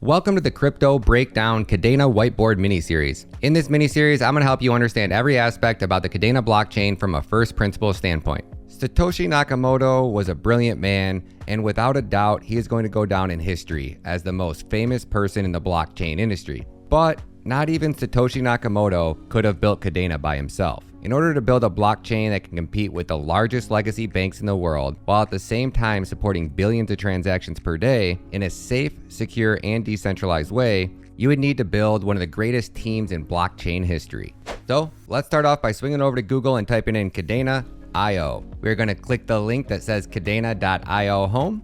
Welcome to the Crypto Breakdown Kadena Whiteboard mini-series. In this mini-series, I'm going to help you understand every aspect about the Kadena blockchain from a first principles standpoint. Satoshi Nakamoto was a brilliant man, and without a doubt, he is going to go down in history as the most famous person in the blockchain industry. But not even Satoshi Nakamoto could have built Kadena by himself. In order to build a blockchain that can compete with the largest legacy banks in the world, while at the same time supporting billions of transactions per day in a safe, secure, and decentralized way, you would need to build one of the greatest teams in blockchain history. So let's start off by swinging over to Google and typing in Kadena.io. We're going to click the link that says Kadena.io home.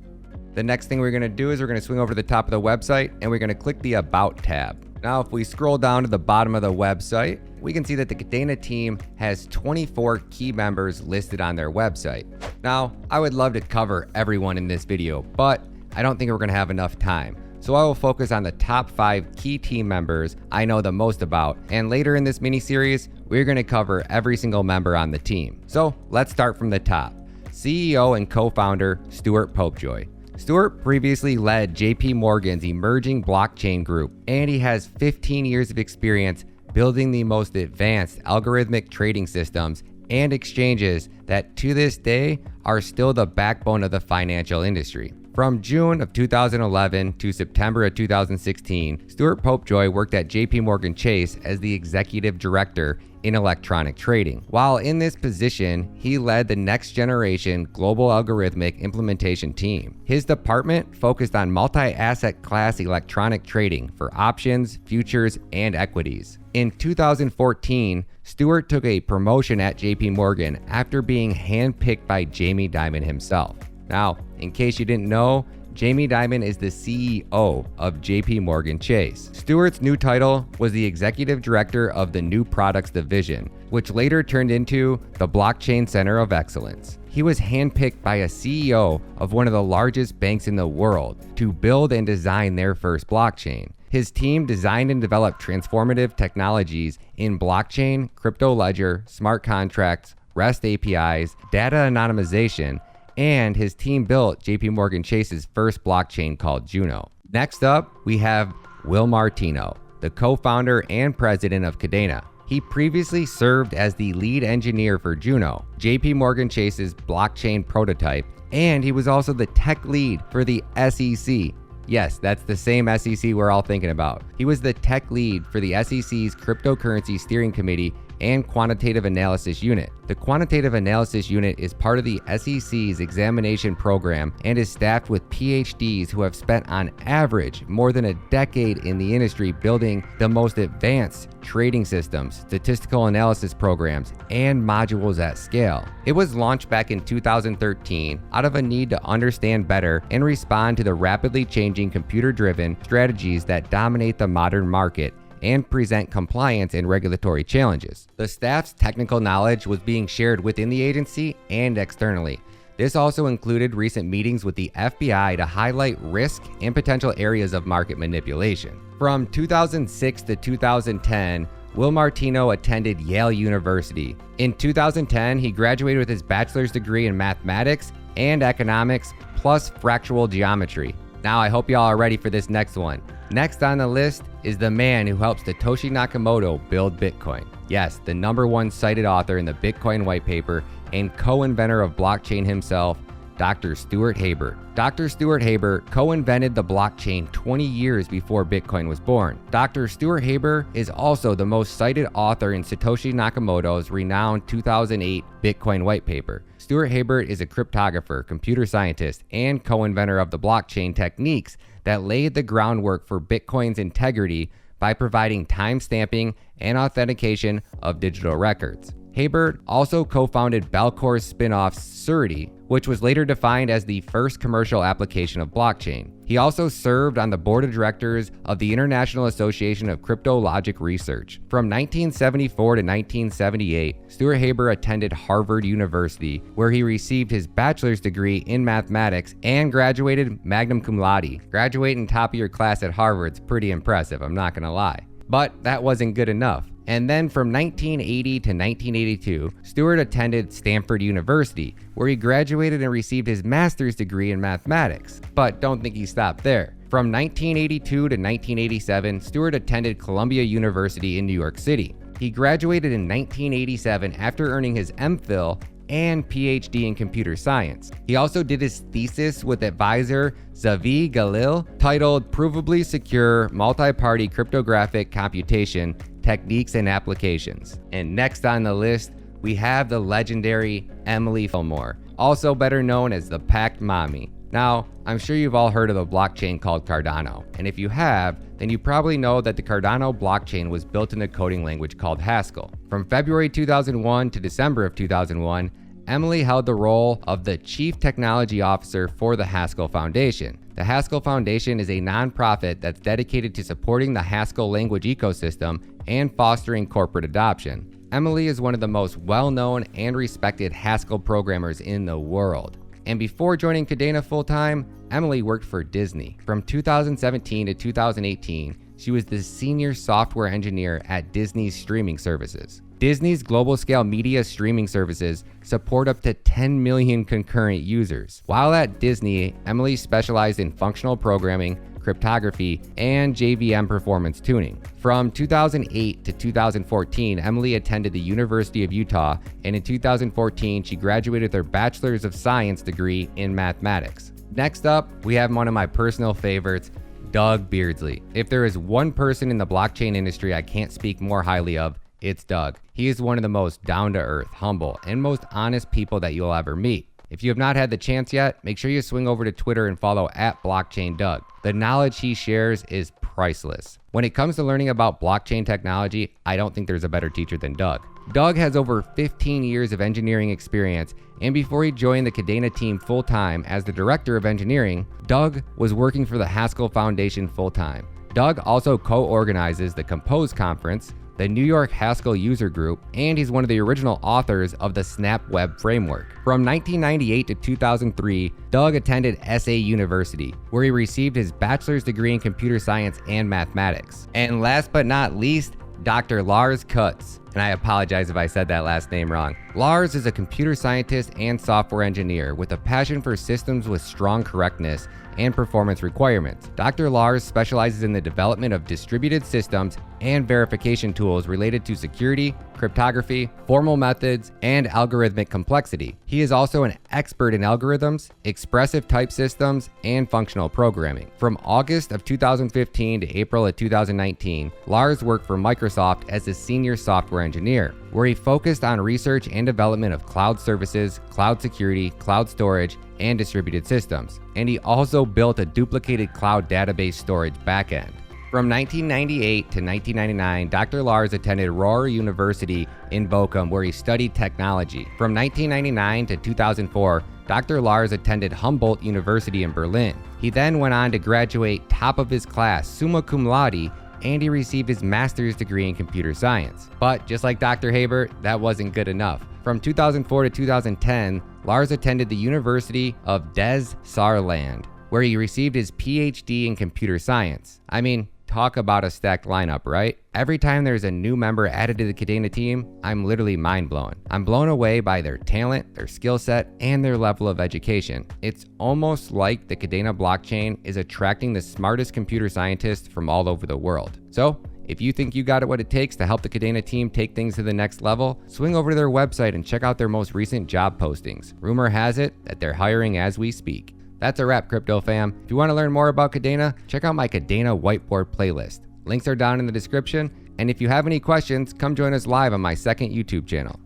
The next thing we're going to do is we're going to swing over to the top of the website and we're going to click the About tab. Now, if we scroll down to the bottom of the website, we can see that the Kadena team has 24 key members listed on their website. Now, I would love to cover everyone in this video, but I don't think we're going to have enough time. So I will focus on the top 5 key team members I know the most about, and later in this mini-series, we're going to cover every single member on the team. So let's start from the top. CEO and co-founder Stuart Popejoy. Stuart previously led JP Morgan's emerging blockchain group, and he has 15 years of experience building the most advanced algorithmic trading systems and exchanges that to this day are still the backbone of the financial industry. From June of 2011 to September of 2016, Stuart Popejoy worked at JP Morgan Chase as the executive director in electronic trading. While in this position, he led the next generation global algorithmic implementation team. His department focused on multi-asset class electronic trading for options, futures, and equities. In 2014, Stuart took a promotion at JP Morgan after being handpicked by Jamie Dimon himself. Now, in case you didn't know, Jamie Dimon is the CEO of JP Morgan Chase. Stuart's new title was the Executive Director of the New Products Division, which later turned into the Blockchain Center of Excellence. He was handpicked by a CEO of one of the largest banks in the world to build and design their first blockchain. His team designed and developed transformative technologies in blockchain, crypto ledger, smart contracts, REST APIs, data anonymization, and his team built JP Morgan Chase's first blockchain called Juno. Next up, we have Will Martino, the co-founder and president of Kadena. He previously served as the lead engineer for Juno, JP Morgan Chase's blockchain prototype, and he was also the tech lead for the SEC. Yes, that's the same SEC we're all thinking about. He was the tech lead for the SEC's Cryptocurrency Steering Committee and Quantitative Analysis Unit. The Quantitative Analysis Unit is part of the SEC's examination program and is staffed with PhDs who have spent on average more than a decade in the industry building the most advanced trading systems, statistical analysis programs, and modules at scale. It was launched back in 2013 out of a need to understand better and respond to the rapidly changing computer-driven strategies that dominate the modern market and present compliance and regulatory challenges. The staff's technical knowledge was being shared within the agency and externally. This also included recent meetings with the FBI to highlight risk and potential areas of market manipulation. From 2006 to 2010, Will Martino attended Yale University. In 2010, he graduated with his bachelor's degree in mathematics and economics plus fractal geometry. Now I hope y'all are ready for this next one. Next on the list is the man who helped Satoshi Nakamoto build Bitcoin. Yes, the #1 cited author in the Bitcoin Whitepaper and co-inventor of blockchain himself, Dr. Stuart Haber. Dr. Stuart Haber co-invented the blockchain 20 years before Bitcoin was born. Dr. Stuart Haber is also the most cited author in Satoshi Nakamoto's renowned 2008 Bitcoin Whitepaper. Stuart Haber is a cryptographer, computer scientist, and co-inventor of the blockchain techniques that laid the groundwork for Bitcoin's integrity by providing time-stamping and authentication of digital records. Haber also co-founded Belcore's spin-off Surety, which was later defined as the first commercial application of blockchain. He also served on the board of directors of the International Association of Cryptologic Research. From 1974 to 1978, Stuart Haber attended Harvard University, where he received his bachelor's degree in mathematics and graduated magna cum laude. Graduating top of your class at Harvard's pretty impressive, I'm not gonna lie. But that wasn't good enough. And then from 1980 to 1982, Stuart attended Stanford University, where he graduated and received his master's degree in mathematics. But don't think he stopped there. From 1982 to 1987, Stuart attended Columbia University in New York City. He graduated in 1987 after earning his MPhil and PhD in computer science. He also did his thesis with advisor Zavi Galil titled Provably Secure Multi-Party Cryptographic Computation Techniques and Applications. And next on the list, we have the legendary Emily Pillmore, also better known as the Pact Mommy. Now, I'm sure you've all heard of the blockchain called Cardano, and if you have, then you probably know that the Cardano blockchain was built in a coding language called Haskell. From February 2001 to December of 2001, Emily held the role of the Chief Technology Officer for the Haskell Foundation. The Haskell Foundation is a nonprofit that's dedicated to supporting the Haskell language ecosystem and fostering corporate adoption. Emily is one of the most well-known and respected Haskell programmers in the world. And before joining Kadena full-time, Emily worked for Disney. From 2017 to 2018, she was the senior software engineer at Disney's streaming services. Disney's global-scale media streaming services support up to 10 million concurrent users. While at Disney, Emily specialized in functional programming, cryptography, and JVM performance tuning. From 2008 to 2014, Emily attended the University of Utah, and in 2014, she graduated with her Bachelor's of Science degree in mathematics. Next up, we have one of my personal favorites, Doug Beardsley. If there is one person in the blockchain industry I can't speak more highly of, it's Doug. He is one of the most down-to-earth, humble, and most honest people that you'll ever meet. If you have not had the chance yet, make sure you swing over to Twitter and follow @BlockchainDoug. The knowledge he shares is priceless. When it comes to learning about blockchain technology, I don't think there's a better teacher than Doug. Doug has over 15 years of engineering experience, and before he joined the Kadena team full-time as the Director of Engineering, Doug was working for the Haskell Foundation full-time. Doug also co-organizes the Compose Conference, the New York Haskell User Group, and he's one of the original authors of the Snap Web Framework. From 1998 to 2003, Doug attended SA University, where he received his bachelor's degree in computer science and mathematics. And last but not least, Dr. Larz Khutz. And I apologize if I said that last name wrong. Larz is a computer scientist and software engineer with a passion for systems with strong correctness and performance requirements. Dr. Larz specializes in the development of distributed systems and verification tools related to security, cryptography, formal methods, and algorithmic complexity. He is also an expert in algorithms, expressive type systems, and functional programming. From August of 2015 to April of 2019, Larz worked for Microsoft as a senior software engineer, where he focused on research and development of cloud services, cloud security, cloud storage, and distributed systems. And he also built a duplicated cloud database storage backend. From 1998 to 1999, Dr. Larz attended Rohr University in Bochum, where he studied technology. From 1999 to 2004, Dr. Larz attended Humboldt University in Berlin. He then went on to graduate top of his class, summa cum laude, and he received his master's degree in computer science. But just like Dr. Haber, that wasn't good enough. From 2004 to 2010, Larz attended the University of Des Saarland, where he received his PhD in computer science. I mean, talk about a stacked lineup, right? Every time there's a new member added to the Kadena team, I'm literally mind blown. I'm blown away by their talent, their skill set, and their level of education. It's almost like the Kadena blockchain is attracting the smartest computer scientists from all over the world. So, if you think you got what it takes to help the Kadena team take things to the next level, swing over to their website and check out their most recent job postings. Rumor has it that they're hiring as we speak. That's a wrap, crypto fam. If you want to learn more about Kadena, check out my Kadena whiteboard playlist. Links are down in the description, and if you have any questions, come join us live on my second YouTube channel.